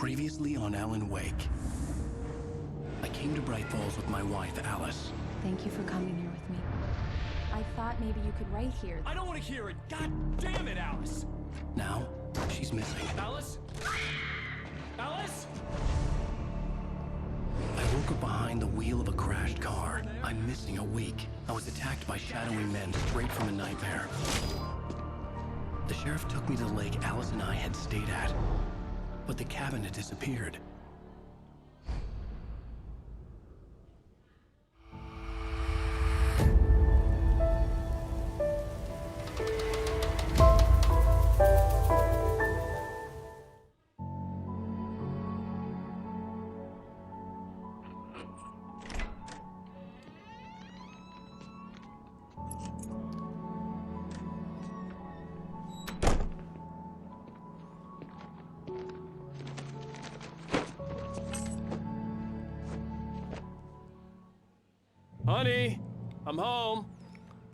Previously on Alan Wake. I came to Bright Falls with my wife, Alice. Thank you for coming here with me. I thought maybe you could write here. I don't want to hear it! God damn it, Alice! Now, she's missing. Alice? Alice? I woke up behind the wheel of a crashed car. I'm missing a week. I was attacked by shadowy men straight from a nightmare. The sheriff took me to the lake Alice and I had stayed at. But the cabin had disappeared. Honey, I'm home.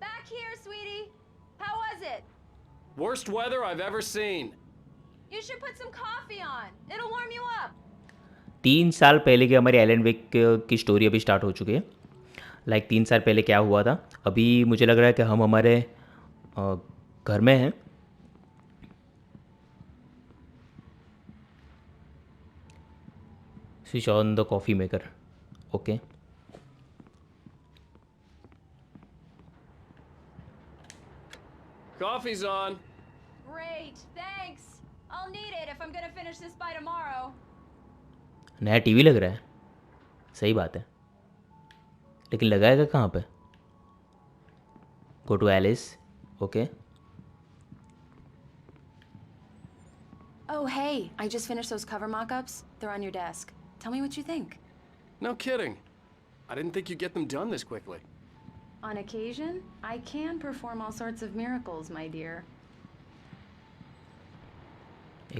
Back here, sweetie. How was it? Worst weather I've ever seen. You should put some coffee on. It'll warm you up. 3 साल पहले की हमारी Elon वेक की story अभी start हो चुकी है. 3 साल पहले क्या हुआ था. अभी मुझे लग रहा है कि हम हमारे घर में हैं. Switch on the coffee maker. Okay. Coffee's on. Great, thanks. I'll need it if I'm gonna finish this by tomorrow. नया टीवी लग रहा है. सही बात है. लेकिन लगाएगा कहाँ पे? Go to Ellis. Okay. Oh, hey, I just finished those cover mock-ups. They're on your desk. Tell me what you think. No kidding. I didn't think you'd get them done this quickly. On occasion, I can perform all sorts of miracles, my dear.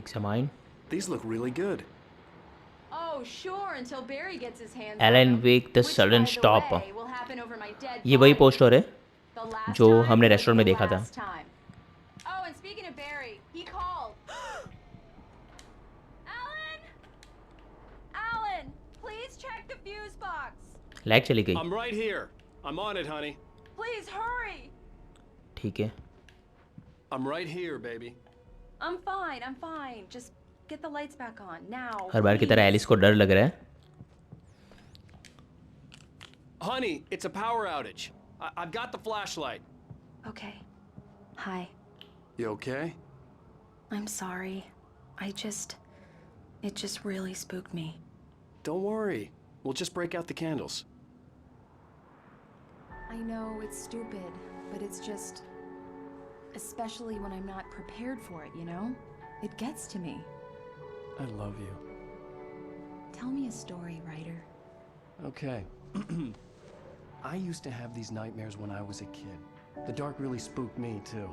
Examine. These look really good. Oh, sure, until Barry gets his hands Alan on them. Wake the Which, Sudden by the Stop. way, will happen over my dead ये वही body. Poster है The last जो time हमने was restaurant में the देखा था. last time. Oh, and speaking of Barry, he called. Alan! Alan, please check the fuse box. Like चली गई. I'm right here. I'm on it, honey. Please hurry. ठीक है. I'm right here, baby. I'm fine. Just get the lights back on now. हर बार की तरह Alice को डर लग रहा है. Honey, it's a power outage. I've got the flashlight. Okay. Hi. You okay? I'm sorry. It just really spooked me. Don't worry. We'll just break out the candles. I know it's stupid, but it's just... Especially when I'm not prepared for it, you know? It gets to me. I love you. Tell me a story, writer. Okay. I used to have these nightmares when I was a kid. The dark really spooked me, too.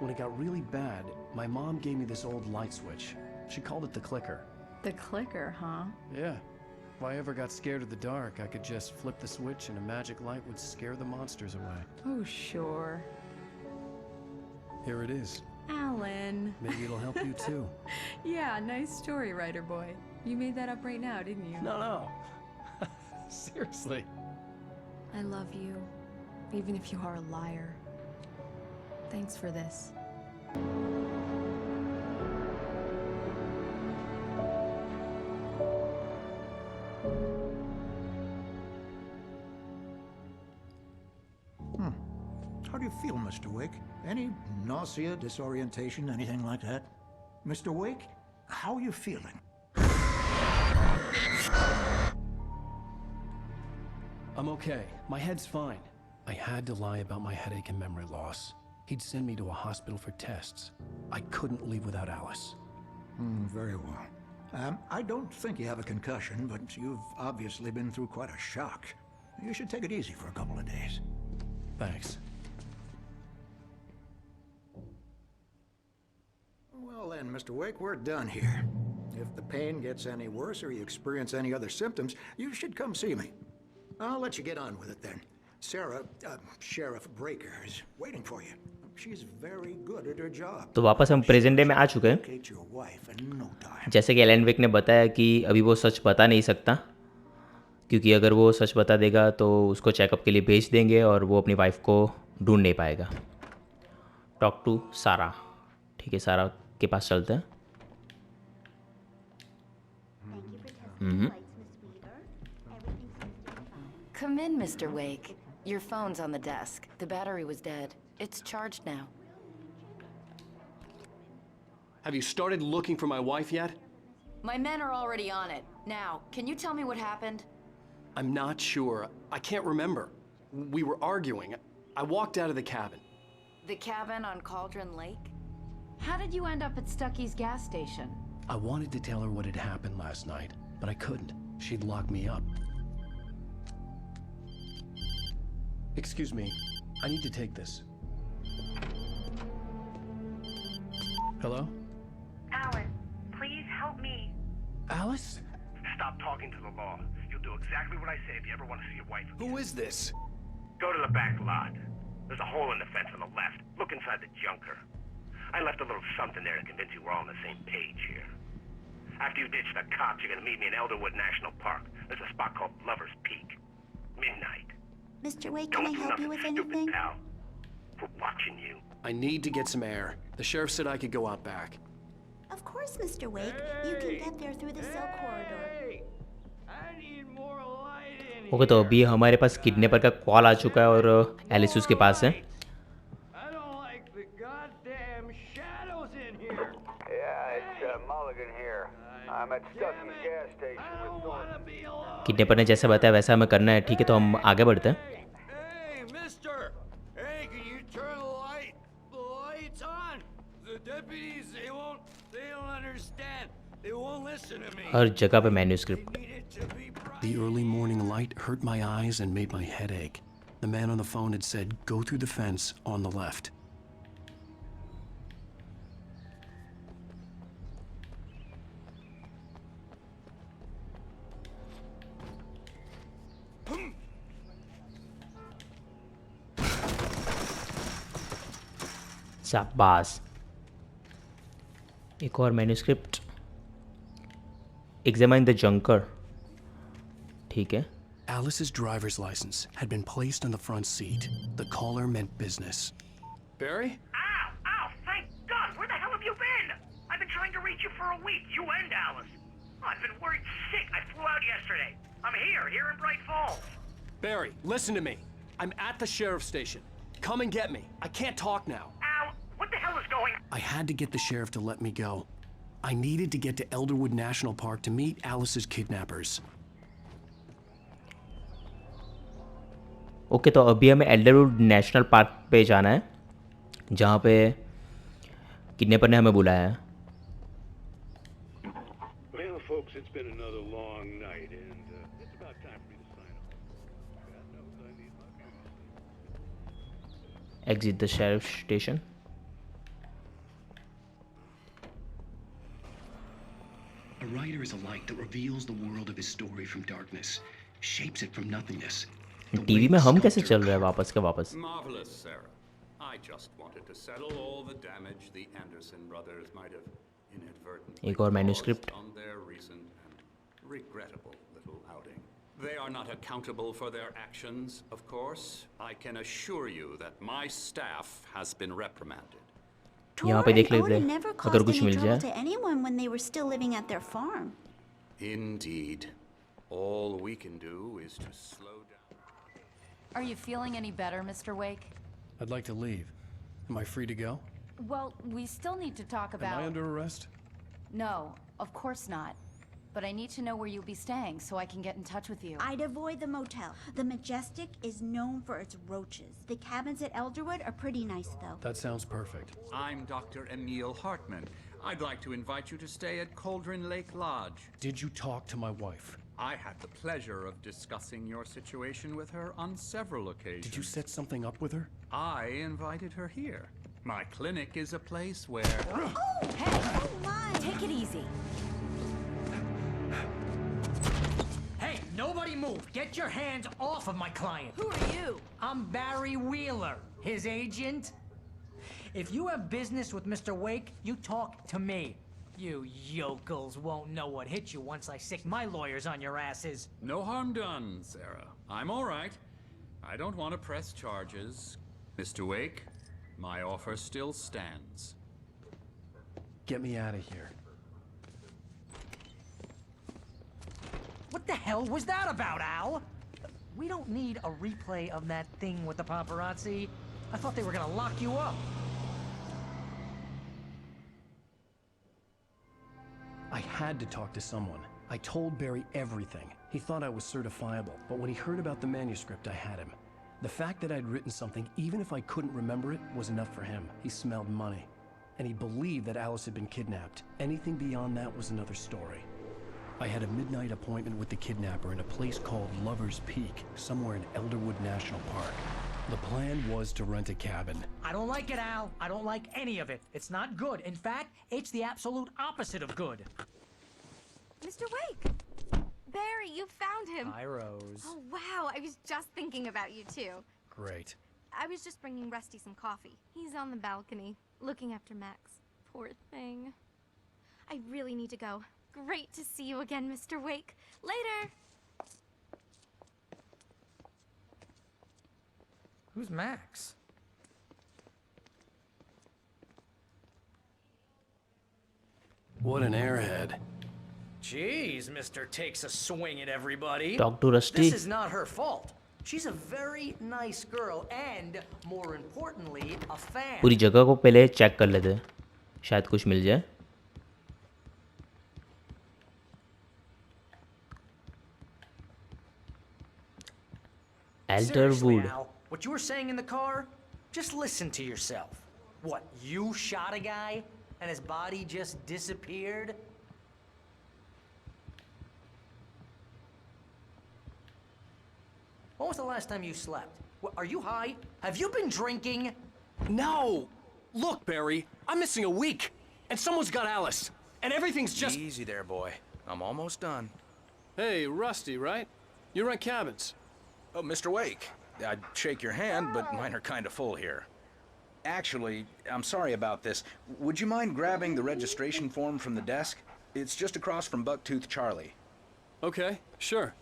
When it got really bad, my mom gave me this old light switch. She called it the clicker. The clicker, huh? Yeah. If I ever got scared of the dark, I could just flip the switch and a magic light would scare the monsters away. Oh, sure. Here it is. Alan. Maybe it'll help you, too. Yeah, nice story, writer boy. You made that up right now, didn't you? No. Seriously. I love you, even if you are a liar. Thanks for this. How do you feel, Mr. Wake? Any nausea, disorientation, anything like that? Mr. Wake, how are you feeling? I'm okay. My head's fine. I had to lie about my headache and memory loss. He'd send me to a hospital for tests. I couldn't leave without Alice. Very well. I don't think you have a concussion, but you've obviously been through quite a shock. You should take it easy for a couple of days. Thanks. Well then, Mr. Wake, we're done here. If the pain gets any worse or you experience any other symptoms, you should come see me. I'll let you get on with it then. Sarah, Sheriff Breaker, is waiting for you. She's very good at her job. तो वापस हम present day में आ चुके हैं. Locate your wife in no time. जैसे कि Elon वेक ने बताया कि अभी वो सच बता नहीं सकता, क्योंकि अगर वो सच बता देगा तो उसको चेकअप के लिए भेज देंगे और वो अपनी वाइफ को ढूंढ नहीं पाएगा. टॉक टू सारा. ठीक है, सारा के पास चलते हैं. Come in, Mr. Wake. Your phone's on the desk. The battery was dead. It's charged now. Have you started looking for my wife yet? My men are already on it. Now, can you tell me what happened? I'm not sure. I can't remember. We were arguing. I walked out of the cabin. The cabin on Cauldron Lake? How did you end up at Stucky's gas station? I wanted to tell her what had happened last night, but I couldn't. She'd lock me up. Excuse me. I need to take this. Hello? Alan, please help me. Alice? Stop talking to the law. You'll do exactly what I say if you ever want to see your wife again. Who is this? Go to the back lot. There's a hole in the fence on the left. Look inside the junker. I left a little something there to convince you we're all on the same page here. After you ditch the cops, you're gonna meet me in Elderwood National Park. There's a spot called Lover's Peak. Midnight. Mr. Wake, can I Don't do help you with nothing anything? stupid, pal. We're watching you. I need to get some air. The sheriff said I could go out back. Of course, Mr. Wake. You can get there through the cell corridor. Okay, तो अभी हमारे पास kidnapper का call आ चुका है और Alice उसके पास है. Kidnapper ने जैसा बताया वैसा हमें करना है. ठीक है, तो हम आगे बढ़ते हैं. Hey, mister! Hey, can you turn the light? The light's on! The deputies, they don't understand. They won't listen to me. हर जगह पे manuscript. Need it to be bright. The early morning light hurt my eyes and made my head ache. The man on the phone had said, go through the fence on the left. शाबाश. एक और manuscript. Examine the जंकर. ठीक है. Alice's driver's license had been placed on the front seat. The caller meant business. Barry? Ow! Ow! Thank God! Where the hell have you been? I've been trying to reach you for a week. You and Alice. I've been worried sick. I flew out yesterday. I'm here in Bright Falls. Barry, listen to me. I'm at the sheriff's station. Come and get me. I can't talk now. Ow! What the hell is going on? I had to get the sheriff to let me go. I needed to get to Elderwood National Park to meet Alice's kidnappers. Okay, तो अभी हमें एल्डरवुड national park पे जाना है, जहाँ पे kidnapper ने हमें बुलाया है. Well, folks, it's been another long night, and it's about time for me to sign off. God knows I need my peace. Exit the sheriff's station. A writer is a light that reveals the world of his story from darkness, shapes it from nothingness. TV में हम कैसे चल रहे हैं वापस के वापस. Marvelous, Sarah. I just wanted to settle all the damage the Anderson brothers might have inadvertently एक और manuscript. caused on their recent and regrettable little outing. They are not accountable for their actions, of course. I can assure you that my staff has been reprimanded. यहाँ पे देख लेते हैं never अगर caused कुछ any मिल trouble जाए. to anyone when they were still living at their farm. Indeed. All we can do is to slow down. Are you feeling any better, Mr. Wake? I'd like to leave. Am I free to go? Well, we still need to talk about... Am I under arrest? No, of course not. But I need to know where you'll be staying so I can get in touch with you. I'd avoid the motel. The Majestic is known for its roaches. The cabins at Elderwood are pretty nice, though. That sounds perfect. I'm Dr. Emil Hartman. I'd like to invite you to stay at Cauldron Lake Lodge. Did you talk to my wife? I had the pleasure of discussing your situation with her on several occasions. Did you set something up with her? I invited her here. My clinic is a place where... Oh, Hey, oh my! take it easy. Hey, nobody move! Get your hands off of my client! Who are you? I'm Barry Wheeler, his agent. If you have business with Mr. Wake, you talk to me. You yokels won't know what hit you once I sick my lawyers on your asses. No harm done, Sarah. I'm all right. I don't want to press charges. Mr. Wake, my offer still stands. Get me out of here. What the hell was that about, Al? We don't need a replay of that thing with the paparazzi. I thought they were gonna lock you up. I had to talk to someone. I told Barry everything. He thought I was certifiable, but when he heard about the manuscript, I had him. The fact that I'd written something, even if I couldn't remember it, was enough for him. He smelled money. And he believed that Alice had been kidnapped. Anything beyond that was another story. I had a midnight appointment with the kidnapper in a place called Lover's Peak, somewhere in Elderwood National Park. The plan was to rent a cabin. I don't like it, Al. I don't like any of it. It's not good. In fact, it's the absolute opposite of good. Mr. Wake! Barry, you found him! Hi, Rose. Oh, wow. I was just thinking about you, too. Great. I was just bringing Rusty some coffee. He's on the balcony, looking after Max. Poor thing. I really need to go. Great to see you again, Mr. Wake. Later! Who's Max? What an airhead. Jeez, Mr. Takes a swing at everybody. Talk to Rusty. This is not her fault. She's a very nice girl and, more importantly, a fan. पूरी जगह को पहले check कर लेते हैं, शायद कुछ मिल जाए. Seriously, Elderwood. Al, what you were saying in the car, just listen to yourself. What, you shot a guy and his body just disappeared? When was the last time you slept? What, are you high? Have you been drinking? No! Look, Barry, I'm missing a week. And someone's got Alice. And everything's just... Easy there, boy. I'm almost done. Hey, Rusty, right? You rent cabins. Oh, Mr. Wake. I'd shake your hand, but mine are kind of full here. Actually, I'm sorry about this. Would you mind grabbing the registration form from the desk? It's just across from Bucktooth Charlie. Okay, sure.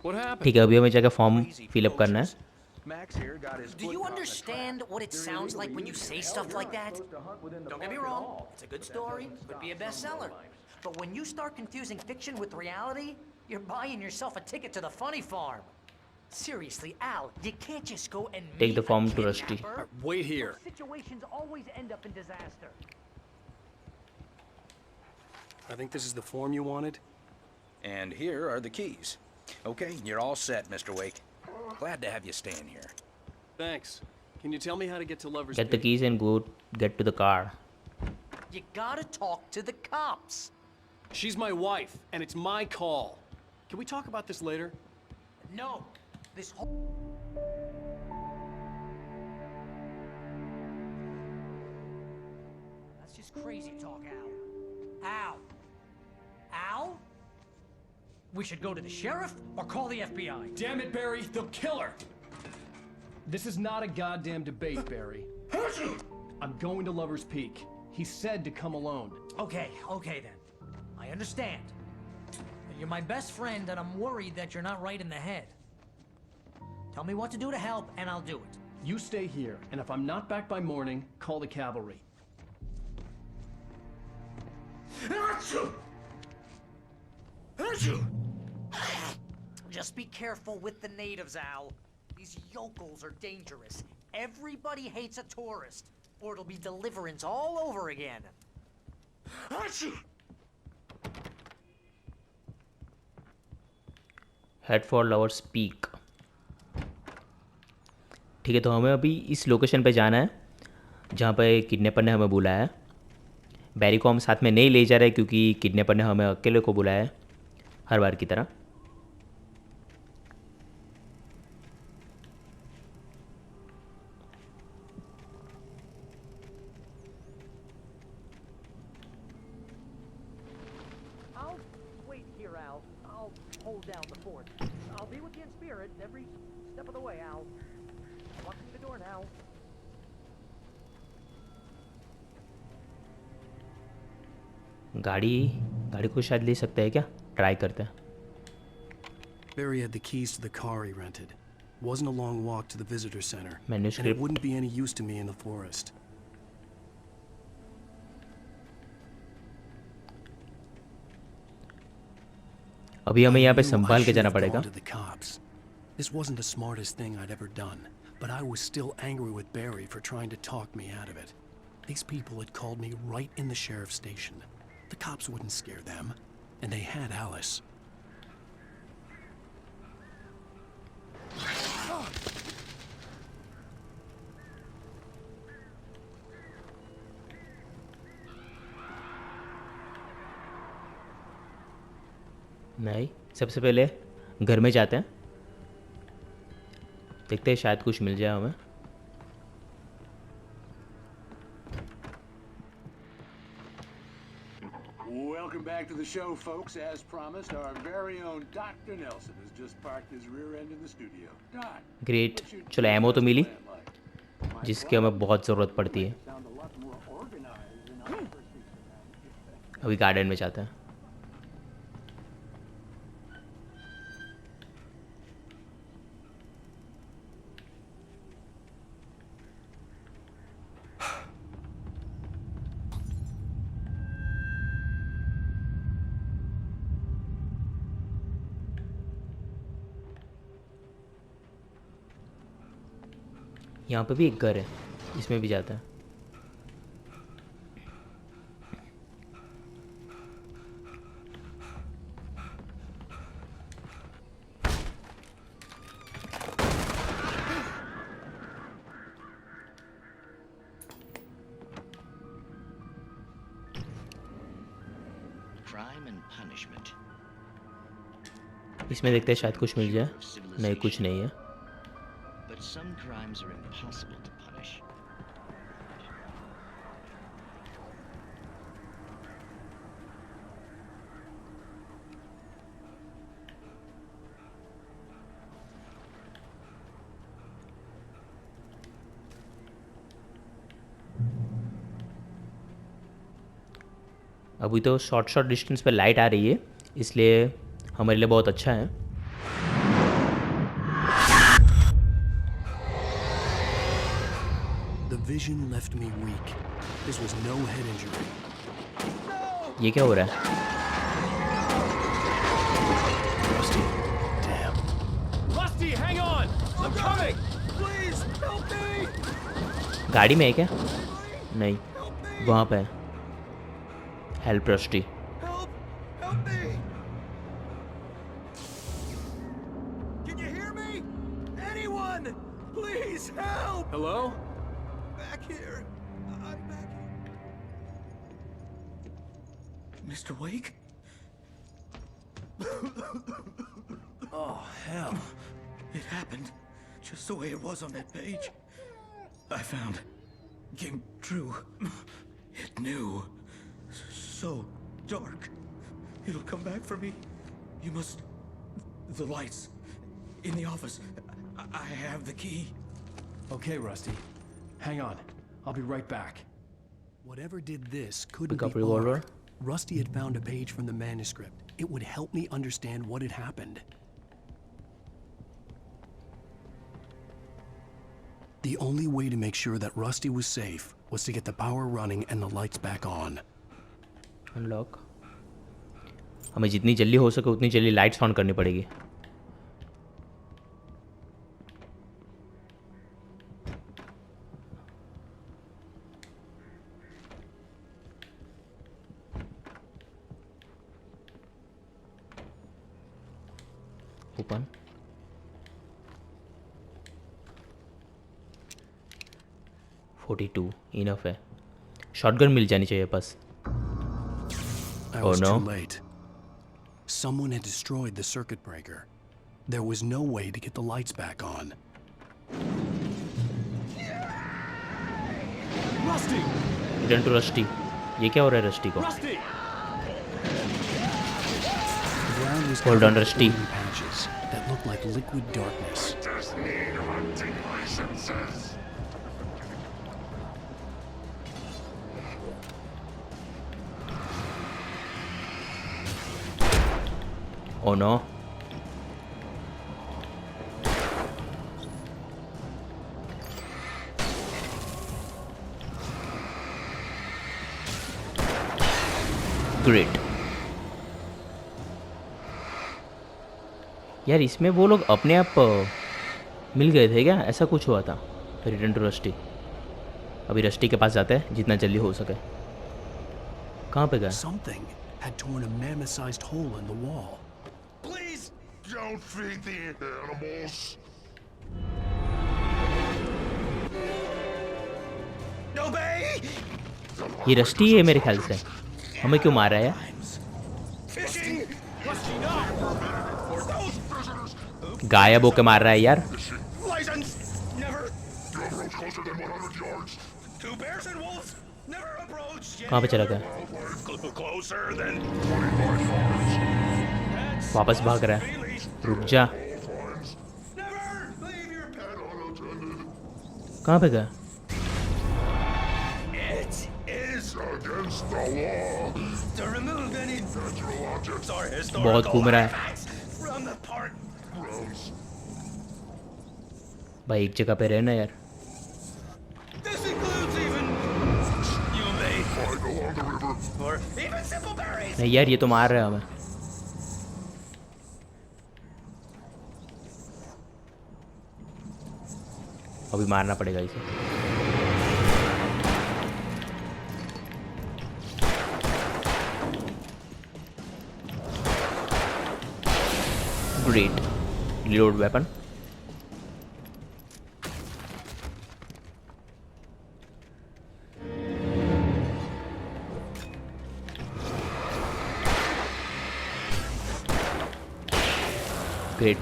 What happened? ठीक है, अभी हमें जाकर form fill up करना है. Max here got his Do you understand what it sounds like when you say stuff like that? Don't get me wrong, it's a good story, could be a bestseller. But when you start confusing fiction with reality, you're buying yourself a ticket to the funny farm. Seriously, Al, you can't just go and Take the meet form a to Rusty. kidnapper. Wait here. Situations always end up in disaster. I think this is the form you wanted. And here are the keys. Okay, you're all set, Mr. Wake. Glad to have you staying here. Thanks. Can you tell me how to get to Lover's Get the Peak? keys and go get to the car. You gotta talk to the cops. She's my wife, and it's my call. Can we talk about this later? No, this whole... That's just crazy talk, Al. Al? Al? We should go to the sheriff or call the FBI. Damn it, Barry, they'll kill her! This is not a goddamn debate, Barry. I'm going to Lover's Peak. He said to come alone. Okay then. I understand. You're my best friend and I'm worried that you're not right in the head. Tell me what to do to help and I'll do it. You stay here, and if I'm not back by morning, call the cavalry. Just be careful with the natives, Al. These yokels are dangerous. Everybody hates a tourist, or it'll be deliverance all over again. Head for lovers peak. ठीक है, तो हमें अभी इस location पे जाना है जहाँ पे किडनैपर ने हमें बुलाया है. बैरी को हम साथ में नहीं ले जा रहे क्योंकि किडनैपर ने हमें अकेले को बुलाया है हर बार की तरह. I'll wait here, Al. I'll hold down the fort. I'll be with you in spirit every step of the way, Al. Walk through the door now. गाड़ी को शायद ले सकते हैं क्या? ट्राई करते हैं. Barry had the keys to the car he rented. Wasn't a long walk to the visitor center. Manuscript. And it wouldn't be any use to me in the forest. अभी हमें यहाँ पे I knew संभाल I के should जाना have पड़ेगा. gone to the cops. This wasn't the smartest thing I'd ever done, but I was still angry with Barry for trying to talk me out of it. These people had called me right in the sheriff's station. The cops wouldn't scare them, and they had Alice. नहीं, सबसे पहले घर में जाते हैं. देखते हैं शायद कुछ मिल जाए हमें. Welcome back to the show, folks. As promised, our very own Dr. Nelson has just parked his rear end in the studio. Doc, great. चलो एमो तो मिली जिसकी हमें बहुत ज़रूरत पड़ती है. अभी गार्डन में जाते हैं. यहाँ पे भी एक घर है, इसमें भी जाता है. इसमें देखते हैं शायद कुछ मिल जाए. नहीं, कुछ नहीं है. But some crimes are impossible to punish. अभी तो शॉर्ट डिस्टेंस पे लाइट आ रही है, इसलिए हमारे लिए बहुत अच्छा है. The vision left me weak. This was no head injury. ये क्या हो रहा है? Rusty, damn. Rusty, hang on! I'm coming! Please, help me! गाड़ी में है क्या? नहीं, वहाँ पे है. Help rusty. Help me! Can you hear me? Anyone? Please help! Hello? Back here. I'm back here. Mr. Wake? Oh, hell. It happened just the way it was on that page. I found. Came true. It knew. So dark. It'll come back for me. You must... The lights. In the office. I have the key. Okay, Rusty. Hang on. I'll be right back. Whatever did this couldn't Pick up be revolver. Mark. Rusty had found a page from the manuscript. It would help me understand what had happened. The only way to make sure that Rusty was safe was to get the power running and the lights back on. Unlock. हमें जितनी जल्दी हो सके उतनी जल्दी lights on करनी पड़ेगी. Open. $42 enough है. शॉटगन मिल जानी चाहिए बस. I was too late. Someone had destroyed the circuit breaker. There was no way to get the lights back on. Rusty! Return to Rusty. ये क्या हो रहा है रस्टी को? Rusty! The ground was Hold on, covered with Rusty. green patches that looked like liquid darkness. Just need hunting licenses. Oh no, great. यार इसमें वो लोग अपने आप मिल गए थे क्या? ऐसा कुछ हुआ था। Return to Rusty. अभी रस्टी के पास जाते हैं जितना जल्दी हो सके। कहाँ पे गए? Something had torn a mammoth-sized hole in the wall. Please don't feed the animals. Obey! ये रस्टी है मेरे ख्याल से। हमें क्यों मार रहा है यार? Fishing! गायब होके मार रहा है यार। License! Never! Don't approach closer than 100 yards. Two bears and wolves! Never approach! कहाँ पे चला गया? Closer than 25 yards. वापस भाग रहा है। रुक जा। कहाँ पे गया? It is against the law to remove any natural objects or बहुत historical घूम रहा है artifacts from the park. gross. भाई, एक जगह पे रहना यार। This includes even you may Find along the river. or even simple berries. नहीं यार, ये तो मार रहा है हमें। अभी मारना पड़ेगा इसे। Great, reload weapon. ग्रेट।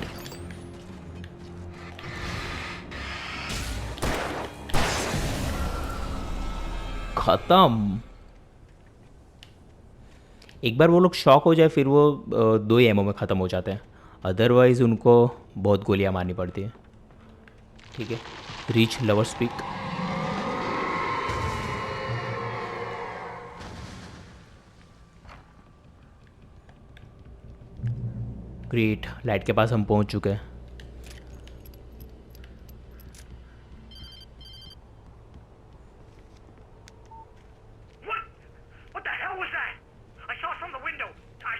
खत्म। एक बार वो लोग शॉक हो जाए फिर वो 2 ही एमओ में ख़त्म हो जाते हैं। अदरवाइज़ उनको बहुत गोलियां मारनी पड़ती है। ठीक है, reach lovers peak. Great, light के पास हम पहुंच चुके हैं। What the hell was that? I saw from the window. I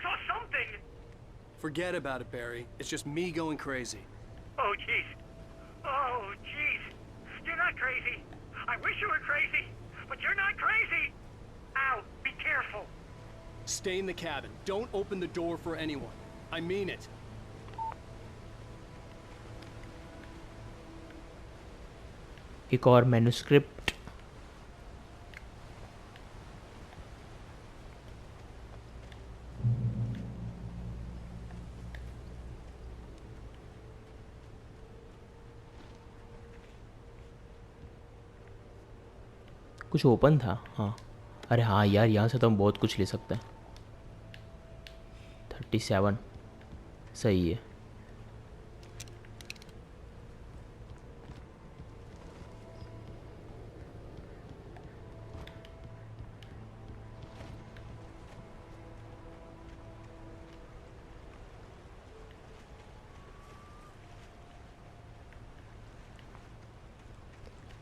saw something. Forget about it, Barry. It's just me going crazy. Oh, jeez. Oh, jeez. You're not crazy. I wish you were crazy, but you're not crazy. Ow, be careful. Stay in the cabin. Don't open the door for anyone. I mean it. एक और manuscript. कुछ open था। हाँ, अरे हाँ यार, यहाँ से तो हम बहुत कुछ ले सकते हैं। 37 सही है।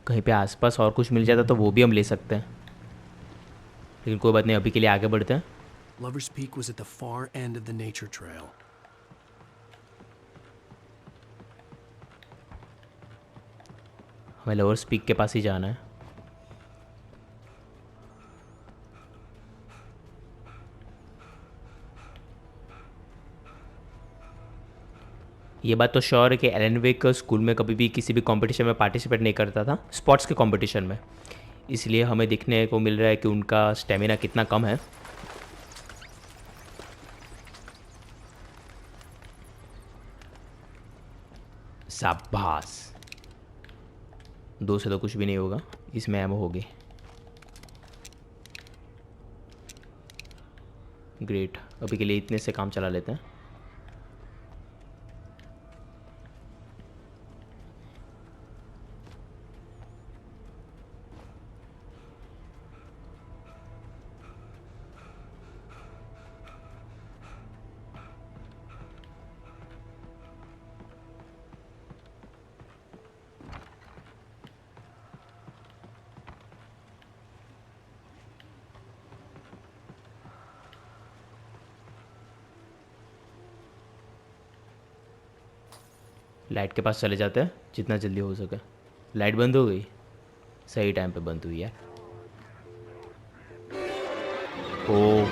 कहीं पे आसपास और कुछ मिल जाता तो वो भी हम ले सकते हैं, लेकिन कोई बात नहीं, अभी के लिए आगे बढ़ते हैं। Lover's Peak was at the far end of the nature trail. हमें लवर्स पीक के पास ही जाना है। ये बात तो श्योर है कि एलन वेक स्कूल में कभी भी किसी भी कंपटीशन में पार्टिसिपेट नहीं करता था, स्पोर्ट्स के कंपटीशन में। इसलिए हमें देखने को मिल रहा है कि उनका स्टेमिना कितना कम है। शाबाश, 2 से तो कुछ भी नहीं होगा, इसमें एमो होगी। ग्रेट, अभी के लिए इतने से काम चला लेते हैं। लाइट के पास चले जाते हैं जितना जल्दी हो सके। लाइट बंद हो गई, सही टाइम पे बंद हुई यार। ओ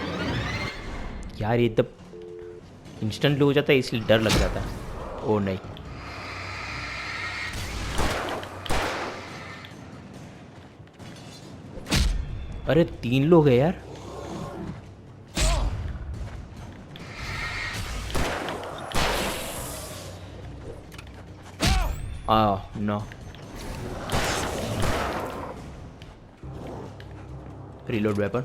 यार ये तब इंस्टेंटली हो जाता है इसलिए डर लग जाता है। ओ नहीं, अरे 3 लोग हैं यार। No, reload weapon.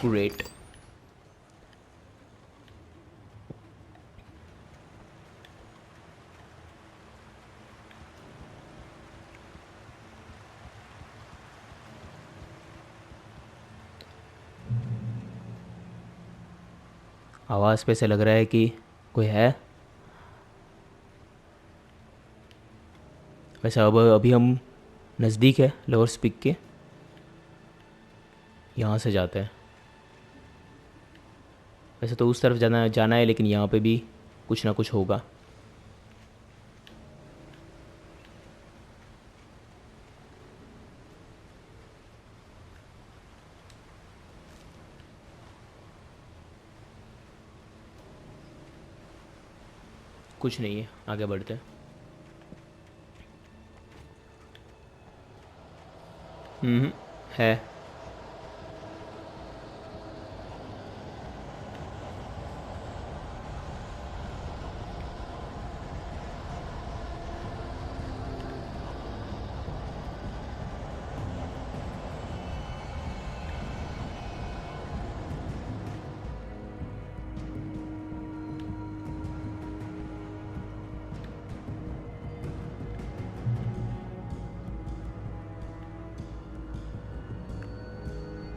ग्रेट। आवाज़ पे से लग रहा है कि कोई है। वैसे अब अभी हम नज़दीक है लोअर स्पीक के, यहाँ से जाते हैं। वैसे तो उस तरफ जाना है लेकिन यहाँ पे भी कुछ ना कुछ होगा। कुछ नहीं है, आगे बढ़ते हैं। है।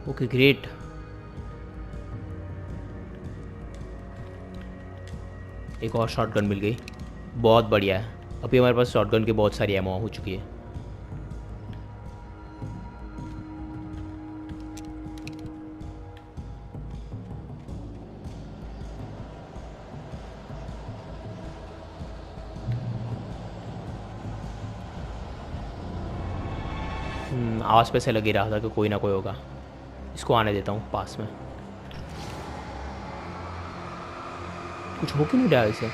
Okay great. एक और शॉटगन मिल गई, बहुत बढ़िया है। अभी हमारे पास शॉटगन की बहुत सारी एमो हो चुकी है। आवाज़ पे से लग ही रहा था कि कोई ना कोई होगा। इसको आने देता हूँ पास में। कुछ हो क्यों नहीं रहा इसे?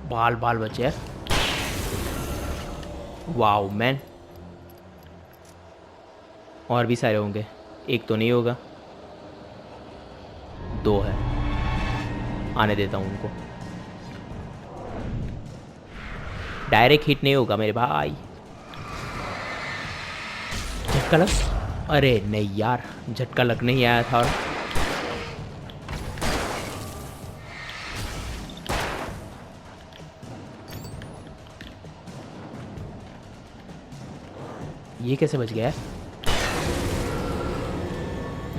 बाल बाल बचे हैं। वाओ मैन, और भी सारे होंगे, एक तो नहीं होगा, 2 है। आने देता हूँ उनको। डायरेक्ट हिट नहीं होगा मेरे भाई। झटका लग, अरे नहीं यार, झटका लग नहीं आया था। और ये कैसे बच गया?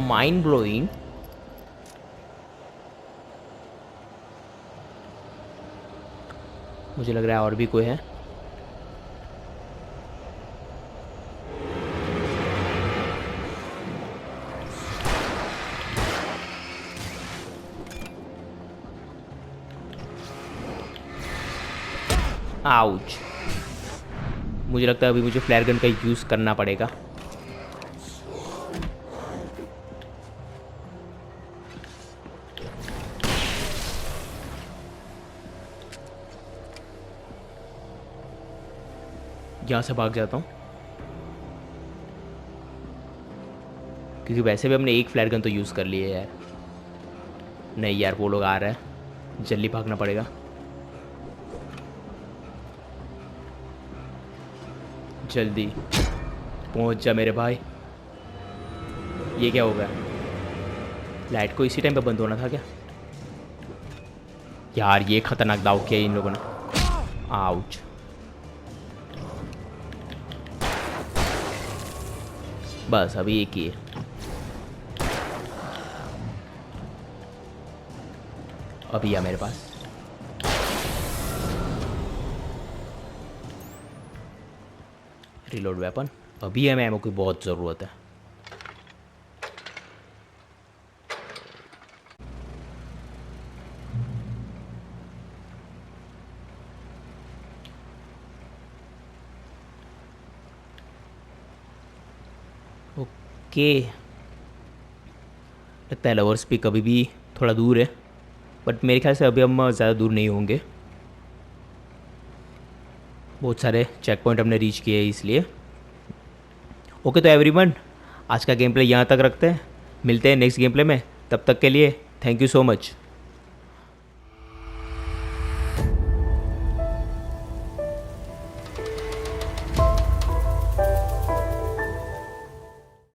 Mind blowing. मुझे लग रहा है और भी कोई है। आउच। मुझे लगता है अभी मुझे फ्लेयर गन का यूज़ करना पड़ेगा। यहाँ से भाग जाता हूँ क्योंकि वैसे भी हमने एक फ्लेयर गन तो यूज़ कर ली है यार। नहीं यार, वो लोग आ रहे हैं, जल्दी भागना पड़ेगा। जल्दी पहुँच जा मेरे भाई। ये क्या हो गया? लाइट को इसी टाइम पे बंद होना था क्या? यार ये खतरनाक दाव किया इन लोगों ने। आउच। बस अभी एक ही है। अभी है मेरे पास। रिलोड वेपन अभी हमें एमो की बहुत ज़रूरत है। ओके, लगता है लवर्स पिक अभी भी थोड़ा दूर है, बट मेरे ख्याल से अभी हम ज़्यादा दूर नहीं होंगे। बहुत सारे चेक पॉइंट हमने रीच किए हैं इसलिए। ओके तो एवरीवन, आज का गेम प्ले यहाँ तक रखते हैं, मिलते हैं नेक्स्ट गेम प्ले में। तब तक के लिए थैंक यू सो मच।